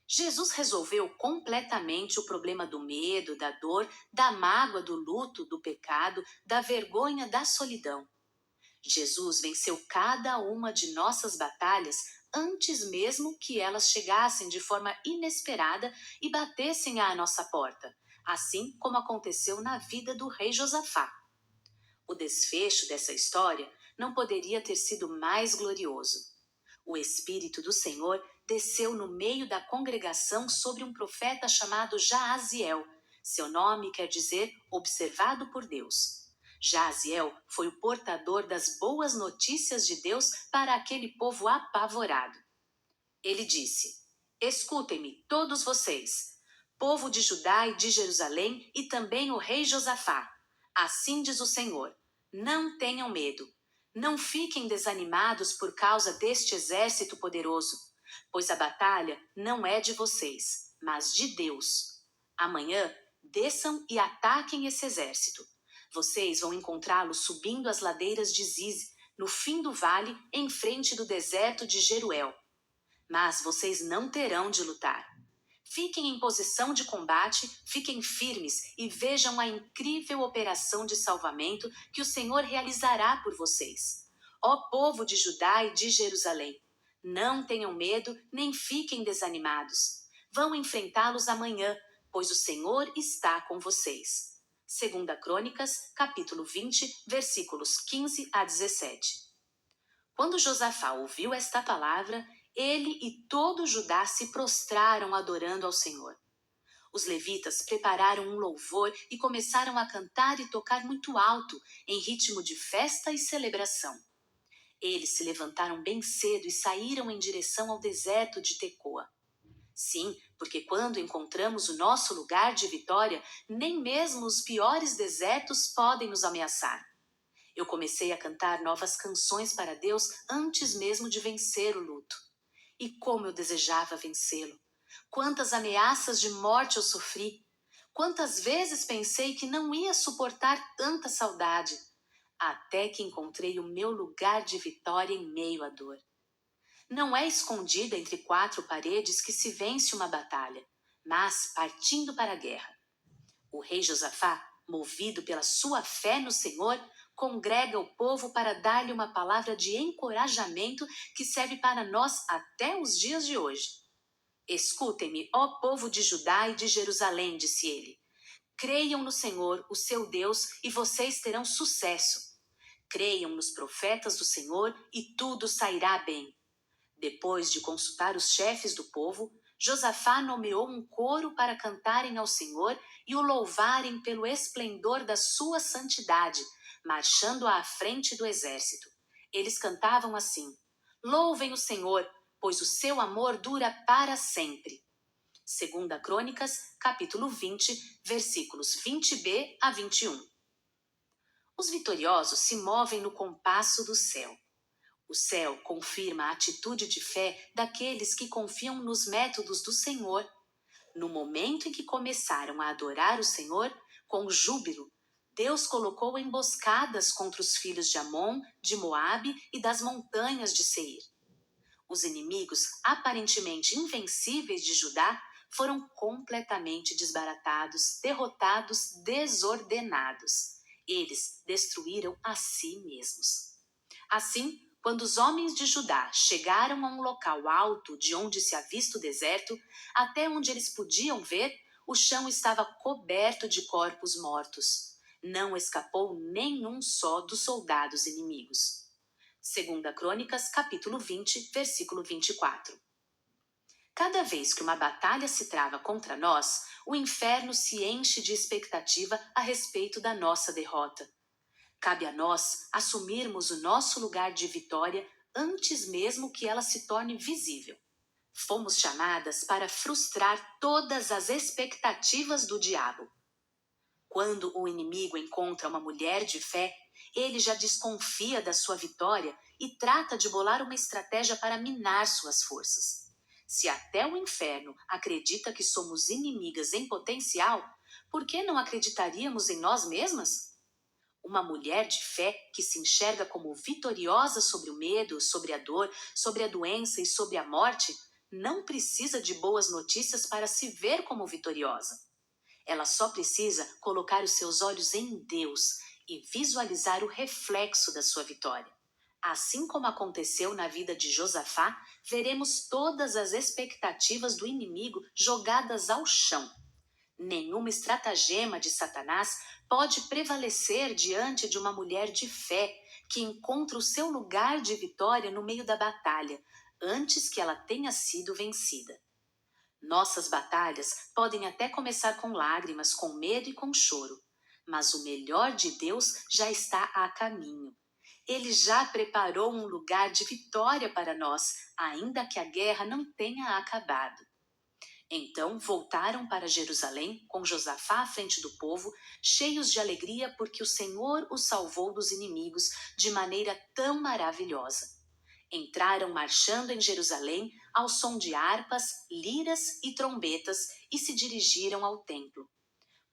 Jesus resolveu completamente o problema do medo, da dor, da mágoa, do luto, do pecado, da vergonha, da solidão. Jesus venceu cada uma de nossas batalhas antes mesmo que elas chegassem de forma inesperada e batessem à nossa porta, assim como aconteceu na vida do rei Josafá. O desfecho dessa história não poderia ter sido mais glorioso. O Espírito do Senhor desceu no meio da congregação sobre um profeta chamado Jaaziel. Seu nome quer dizer observado por Deus. Jaaziel foi o portador das boas notícias de Deus para aquele povo apavorado. Ele disse: Escutem-me, todos vocês, povo de Judá e de Jerusalém, e também o rei Josafá. Assim diz o Senhor: não tenham medo. Não fiquem desanimados por causa deste exército poderoso, pois a batalha não é de vocês, mas de Deus. Amanhã, desçam e ataquem esse exército. Vocês vão encontrá-lo subindo as ladeiras de Ziz, no fim do vale, em frente do deserto de Jeruel. Mas vocês não terão de lutar. Fiquem em posição de combate, fiquem firmes e vejam a incrível operação de salvamento que o Senhor realizará por vocês. Ó povo de Judá e de Jerusalém, não tenham medo nem fiquem desanimados. Vão enfrentá-los amanhã, pois o Senhor está com vocês. 2 Crônicas, capítulo 20, versículos 15 a 17. Quando Josafá ouviu esta palavra, ele e todo Judá se prostraram adorando ao Senhor. Os levitas prepararam um louvor e começaram a cantar e tocar muito alto, em ritmo de festa e celebração. Eles se levantaram bem cedo e saíram em direção ao deserto de Tecoa. Sim, porque quando encontramos o nosso lugar de vitória, nem mesmo os piores desertos podem nos ameaçar. Eu comecei a cantar novas canções para Deus antes mesmo de vencer o luto. E como eu desejava vencê-lo! Quantas ameaças de morte eu sofri! Quantas vezes pensei que não ia suportar tanta saudade! Até que encontrei o meu lugar de vitória em meio à dor. Não é escondida entre quatro paredes que se vence uma batalha, mas partindo para a guerra. O rei Josafá, movido pela sua fé no Senhor, congrega o povo para dar-lhe uma palavra de encorajamento que serve para nós até os dias de hoje. Escutem-me, ó povo de Judá e de Jerusalém, disse ele. Creiam no Senhor, o seu Deus, e vocês terão sucesso. Creiam nos profetas do Senhor e tudo sairá bem. Depois de consultar os chefes do povo, Josafá nomeou um coro para cantarem ao Senhor e o louvarem pelo esplendor da sua santidade, marchando à frente do exército. Eles cantavam assim: Louvem o Senhor, pois o seu amor dura para sempre. 2 Crônicas, capítulo 20, versículos 20b a 21. Os vitoriosos se movem no compasso do céu. O céu confirma a atitude de fé daqueles que confiam nos métodos do Senhor. No momento em que começaram a adorar o Senhor, com júbilo, Deus colocou emboscadas contra os filhos de Amon, de Moabe e das montanhas de Seir. Os inimigos aparentemente invencíveis de Judá foram completamente desbaratados, derrotados, desordenados. Eles destruíram a si mesmos. Assim, Quando os homens de Judá chegaram a um local alto de onde se avista o deserto, até onde eles podiam ver, o chão estava coberto de corpos mortos. Não escapou nenhum só dos soldados inimigos. Segunda Crônicas, capítulo 20, versículo 24. Cada vez que uma batalha se trava contra nós, o inferno se enche de expectativa a respeito da nossa derrota. Cabe a nós assumirmos o nosso lugar de vitória antes mesmo que ela se torne visível. Fomos chamadas para frustrar todas as expectativas do diabo. Quando o inimigo encontra uma mulher de fé, ele já desconfia da sua vitória e trata de bolar uma estratégia para minar suas forças. Se até o inferno acredita que somos inimigas em potencial, por que não acreditaríamos em nós mesmas? Uma mulher de fé que se enxerga como vitoriosa sobre o medo, sobre a dor, sobre a doença e sobre a morte, não precisa de boas notícias para se ver como vitoriosa. Ela só precisa colocar os seus olhos em Deus e visualizar o reflexo da sua vitória. Assim como aconteceu na vida de Josafá, veremos todas as expectativas do inimigo jogadas ao chão. Nenhuma estratagema de Satanás pode prevalecer diante de uma mulher de fé que encontra o seu lugar de vitória no meio da batalha, antes que ela tenha sido vencida. Nossas batalhas podem até começar com lágrimas, com medo e com choro, mas o melhor de Deus já está a caminho. Ele já preparou um lugar de vitória para nós, ainda que a guerra não tenha acabado. Então voltaram para Jerusalém, com Josafá à frente do povo, cheios de alegria porque o Senhor os salvou dos inimigos de maneira tão maravilhosa. Entraram marchando em Jerusalém ao som de harpas, liras e trombetas e se dirigiram ao templo.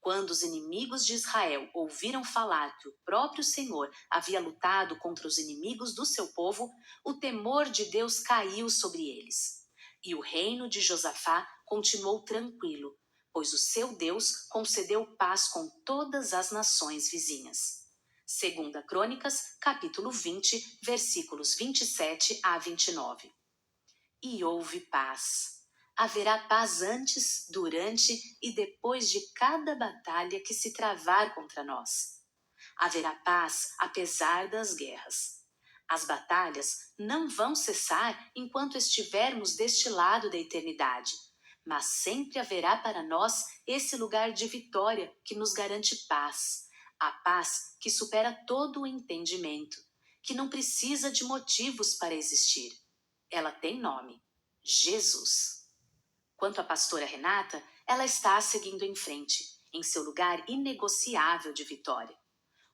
Quando os inimigos de Israel ouviram falar que o próprio Senhor havia lutado contra os inimigos do seu povo, o temor de Deus caiu sobre eles. E o reino de Josafá continuou tranquilo, pois o seu Deus concedeu paz com todas as nações vizinhas. Segunda Crônicas, capítulo 20, versículos 27 a 29. E houve paz. Haverá paz antes, durante e depois de cada batalha que se travar contra nós. Haverá paz apesar das guerras. As batalhas não vão cessar enquanto estivermos deste lado da eternidade, mas sempre haverá para nós esse lugar de vitória que nos garante paz. A paz que supera todo o entendimento, que não precisa de motivos para existir. Ela tem nome: Jesus. Quanto à pastora Renata, ela está seguindo em frente, em seu lugar inegociável de vitória.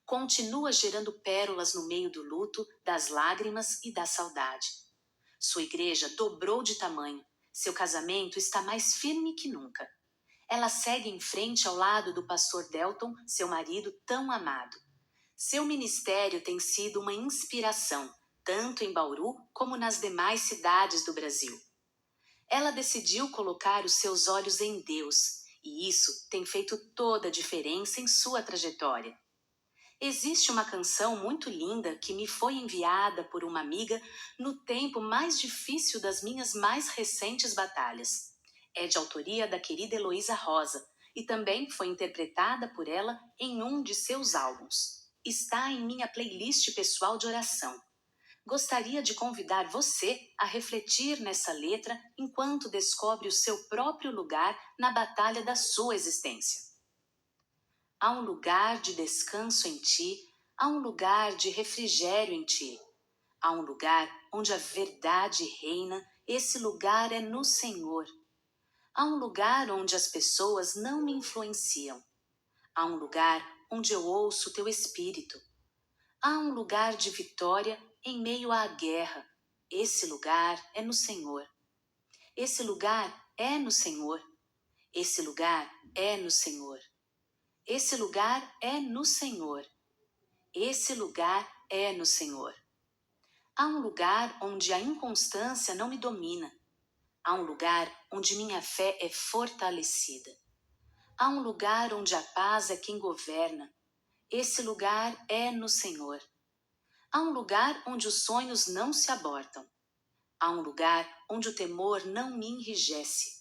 Continua gerando pérolas no meio do luto, das lágrimas e da saudade. Sua igreja dobrou de tamanho, seu casamento está mais firme que nunca. Ela segue em frente ao lado do pastor Delton, seu marido tão amado. Seu ministério tem sido uma inspiração, tanto em Bauru como nas demais cidades do Brasil. Ela decidiu colocar os seus olhos em Deus, e isso tem feito toda a diferença em sua trajetória. Existe uma canção muito linda que me foi enviada por uma amiga no tempo mais difícil das minhas mais recentes batalhas. É de autoria da querida Heloísa Rosa e também foi interpretada por ela em um de seus álbuns. Está em minha playlist pessoal de oração. Gostaria de convidar você a refletir nessa letra enquanto descobre o seu próprio lugar na batalha da sua existência. Há um lugar de descanso em ti, há um lugar de refrigério em ti. Há um lugar onde a verdade reina, esse lugar é no Senhor. Há um lugar onde as pessoas não me influenciam. Há um lugar onde eu ouço teu espírito. Há um lugar de vitória em meio à guerra. Esse lugar é no Senhor. Esse lugar é no Senhor. Esse lugar é no Senhor. Esse lugar é no Senhor. Esse lugar é no Senhor. Há um lugar onde a inconstância não me domina. Há um lugar onde minha fé é fortalecida. Há um lugar onde a paz é quem governa. Esse lugar é no Senhor. Há um lugar onde os sonhos não se abortam. Há um lugar onde o temor não me enrijece.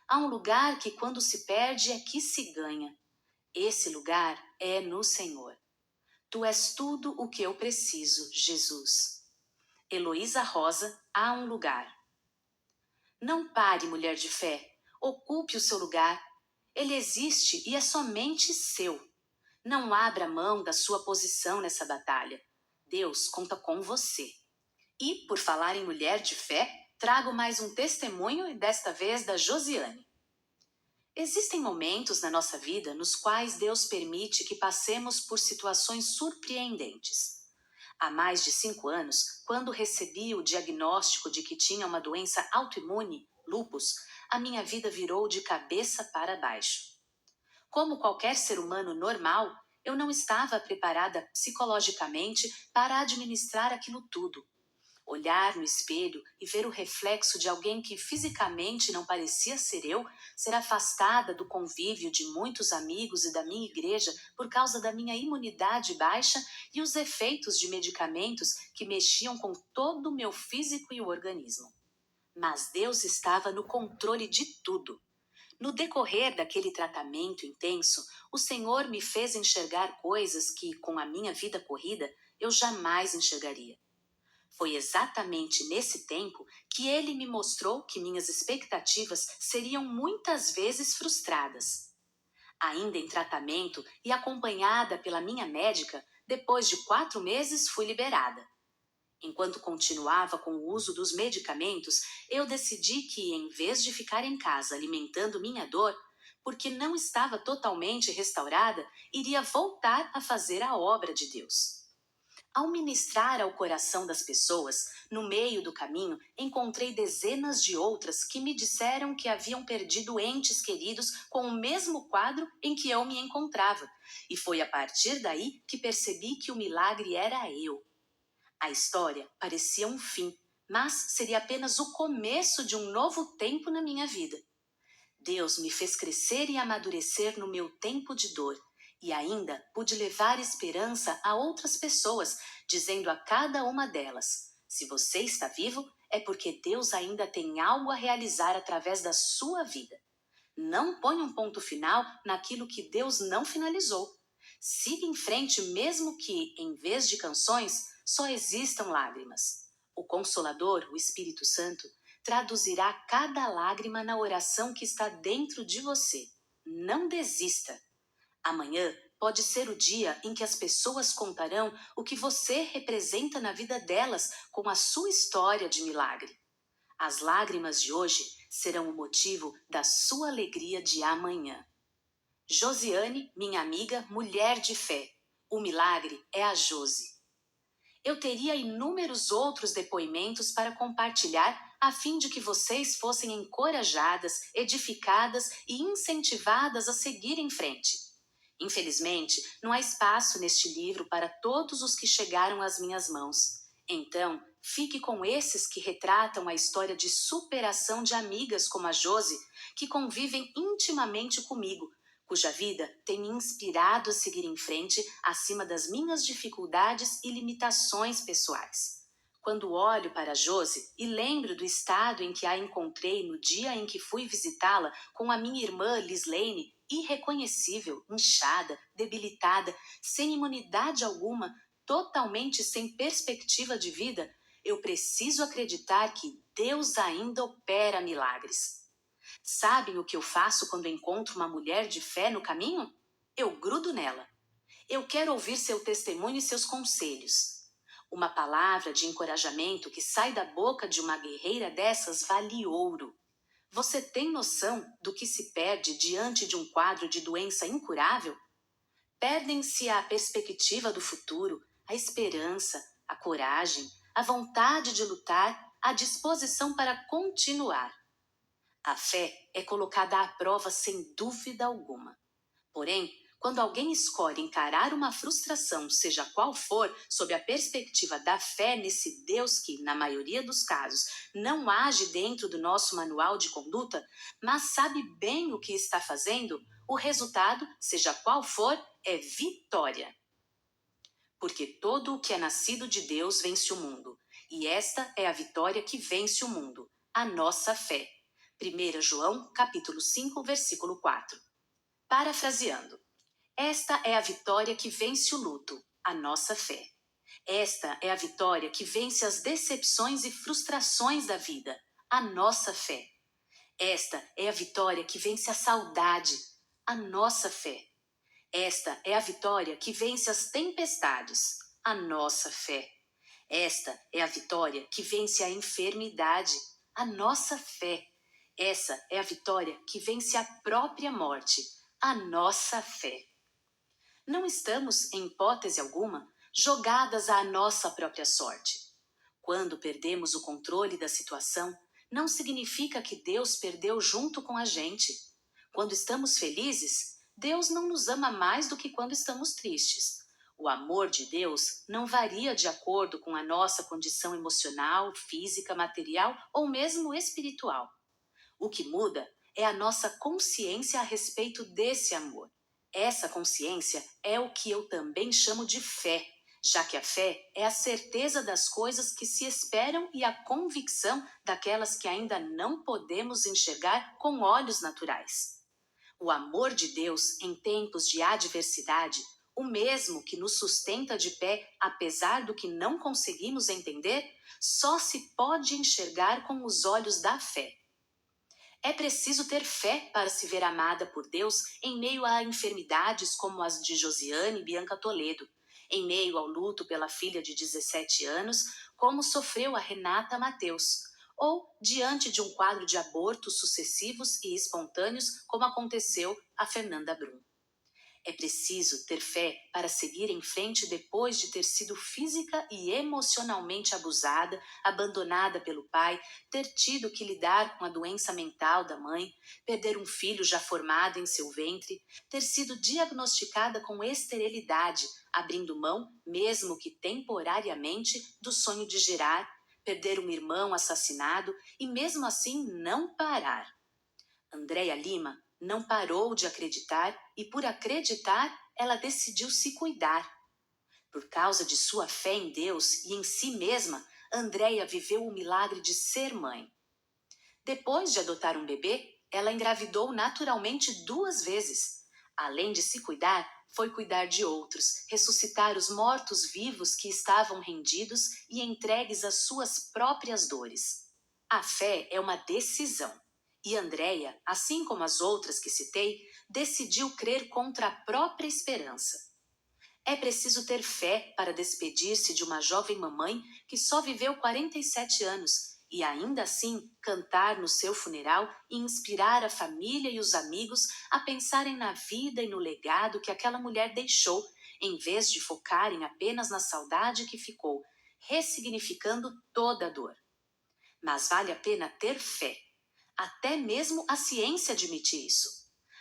Há um lugar que quando se perde é que se ganha. Esse lugar é no Senhor. Tu és tudo o que eu preciso, Jesus. Heloísa Rosa, há um lugar. Não pare, mulher de fé. Ocupe o seu lugar. Ele existe e é somente seu. Não abra mão da sua posição nessa batalha. Deus conta com você. E, por falar em mulher de fé, trago mais um testemunho e desta vez da Josiane. Existem momentos na nossa vida nos quais Deus permite que passemos por situações surpreendentes. Há mais de 5 anos, quando recebi o diagnóstico de que tinha uma doença autoimune, lúpus, a minha vida virou de cabeça para baixo. Como qualquer ser humano normal, eu não estava preparada psicologicamente para administrar aquilo tudo. Olhar no espelho e ver o reflexo de alguém que fisicamente não parecia ser eu, ser afastada do convívio de muitos amigos e da minha igreja por causa da minha imunidade baixa e os efeitos de medicamentos que mexiam com todo o meu físico e o organismo. Mas Deus estava no controle de tudo. No decorrer daquele tratamento intenso, o Senhor me fez enxergar coisas que, com a minha vida corrida, eu jamais enxergaria. Foi exatamente nesse tempo que ele me mostrou que minhas expectativas seriam muitas vezes frustradas. Ainda em tratamento e acompanhada pela minha médica, depois de 4 meses fui liberada. Enquanto continuava com o uso dos medicamentos, eu decidi que, em vez de ficar em casa alimentando minha dor, porque não estava totalmente restaurada, iria voltar a fazer a obra de Deus. Ao ministrar ao coração das pessoas, no meio do caminho, encontrei dezenas de outras que me disseram que haviam perdido entes queridos com o mesmo quadro em que eu me encontrava, e foi a partir daí que percebi que o milagre era eu. A história parecia um fim, mas seria apenas o começo de um novo tempo na minha vida. Deus me fez crescer e amadurecer no meu tempo de dor, e ainda pude levar esperança a outras pessoas, dizendo a cada uma delas: se você está vivo, é porque Deus ainda tem algo a realizar através da sua vida. Não ponha um ponto final naquilo que Deus não finalizou. Siga em frente mesmo que, em vez de canções, só existam lágrimas. O Consolador, o Espírito Santo, traduzirá cada lágrima na oração que está dentro de você. Não desista. Amanhã pode ser o dia em que as pessoas contarão o que você representa na vida delas com a sua história de milagre. As lágrimas de hoje serão o motivo da sua alegria de amanhã. Josiane, minha amiga, mulher de fé. O milagre é a Josi. Eu teria inúmeros outros depoimentos para compartilhar a fim de que vocês fossem encorajadas, edificadas e incentivadas a seguir em frente. Infelizmente, não há espaço neste livro para todos os que chegaram às minhas mãos. Então, fique com esses que retratam a história de superação de amigas como a Josi, que convivem intimamente comigo, cuja vida tem me inspirado a seguir em frente acima das minhas dificuldades e limitações pessoais. Quando olho para a Josi e lembro do estado em que a encontrei no dia em que fui visitá-la com a minha irmã Lislane, irreconhecível, inchada, debilitada, sem imunidade alguma, totalmente sem perspectiva de vida, eu preciso acreditar que Deus ainda opera milagres. Sabem o que eu faço quando encontro uma mulher de fé no caminho? Eu grudo nela. Eu quero ouvir seu testemunho e seus conselhos. Uma palavra de encorajamento que sai da boca de uma guerreira dessas vale ouro. Você tem noção do que se perde diante de um quadro de doença incurável? Perdem-se a perspectiva do futuro, a esperança, a coragem, a vontade de lutar, a disposição para continuar. A fé é colocada à prova sem dúvida alguma. Porém, quando alguém escolhe encarar uma frustração, seja qual for, sob a perspectiva da fé nesse Deus que, na maioria dos casos, não age dentro do nosso manual de conduta, mas sabe bem o que está fazendo, o resultado, seja qual for, é vitória. Porque todo o que é nascido de Deus vence o mundo, e esta é a vitória que vence o mundo, a nossa fé. 1 João, capítulo 5, versículo 4. Parafraseando. Esta é a vitória que vence o luto, a nossa fé. Esta é a vitória que vence as decepções e frustrações da vida, a nossa fé. Esta é a vitória que vence a saudade, a nossa fé. Esta é a vitória que vence as tempestades, a nossa fé. Esta é a vitória que vence a enfermidade, a nossa fé. Essa é a vitória que vence a própria morte, a nossa fé. Não estamos, em hipótese alguma, jogadas à nossa própria sorte. Quando perdemos o controle da situação, não significa que Deus perdeu junto com a gente. Quando estamos felizes, Deus não nos ama mais do que quando estamos tristes. O amor de Deus não varia de acordo com a nossa condição emocional, física, material ou mesmo espiritual. O que muda é a nossa consciência a respeito desse amor. Essa consciência é o que eu também chamo de fé, já que a fé é a certeza das coisas que se esperam e a convicção daquelas que ainda não podemos enxergar com olhos naturais. O amor de Deus em tempos de adversidade, o mesmo que nos sustenta de pé apesar do que não conseguimos entender, só se pode enxergar com os olhos da fé. É preciso ter fé para se ver amada por Deus em meio a enfermidades como as de Josiane e Bianca Toledo, em meio ao luto pela filha de 17 anos, como sofreu a Renata Mateus, ou diante de um quadro de abortos sucessivos e espontâneos, como aconteceu a Fernanda Brum. É preciso ter fé para seguir em frente depois de ter sido física e emocionalmente abusada, abandonada pelo pai, ter tido que lidar com a doença mental da mãe, perder um filho já formado em seu ventre, ter sido diagnosticada com esterilidade, abrindo mão, mesmo que temporariamente, do sonho de gerar, perder um irmão assassinado e mesmo assim não parar. Andréia Lima não parou de acreditar e, por acreditar, ela decidiu se cuidar. Por causa de sua fé em Deus e em si mesma, Andréia viveu o milagre de ser mãe. Depois de adotar um bebê, ela engravidou naturalmente 2 vezes. Além de se cuidar, foi cuidar de outros, ressuscitar os mortos-vivos que estavam rendidos e entregues às suas próprias dores. A fé é uma decisão. E Andréia, assim como as outras que citei, decidiu crer contra a própria esperança. É preciso ter fé para despedir-se de uma jovem mamãe que só viveu 47 anos e ainda assim cantar no seu funeral e inspirar a família e os amigos a pensarem na vida e no legado que aquela mulher deixou, em vez de focarem apenas na saudade que ficou, ressignificando toda a dor. Mas vale a pena ter fé. Até mesmo a ciência admite isso.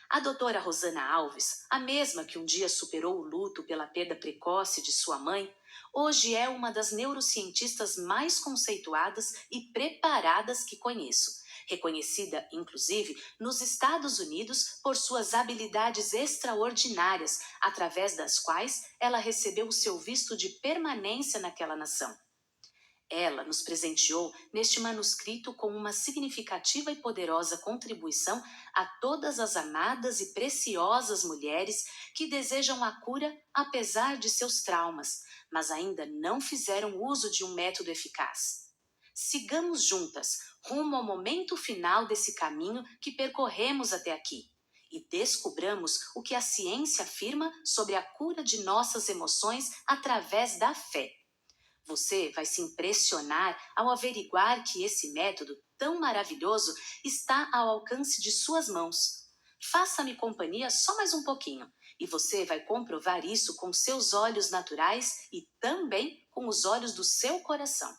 A doutora Rosana Alves, a mesma que um dia superou o luto pela perda precoce de sua mãe, hoje é uma das neurocientistas mais conceituadas e preparadas que conheço, reconhecida, inclusive, nos Estados Unidos por suas habilidades extraordinárias, através das quais ela recebeu o seu visto de permanência naquela nação. Ela nos presenteou neste manuscrito com uma significativa e poderosa contribuição a todas as amadas e preciosas mulheres que desejam a cura apesar de seus traumas, mas ainda não fizeram uso de um método eficaz. Sigamos juntas, rumo ao momento final desse caminho que percorremos até aqui, e descubramos o que a ciência afirma sobre a cura de nossas emoções através da fé. Você vai se impressionar ao averiguar que esse método tão maravilhoso está ao alcance de suas mãos. Faça-me companhia só mais um pouquinho, e você vai comprovar isso com seus olhos naturais e também com os olhos do seu coração.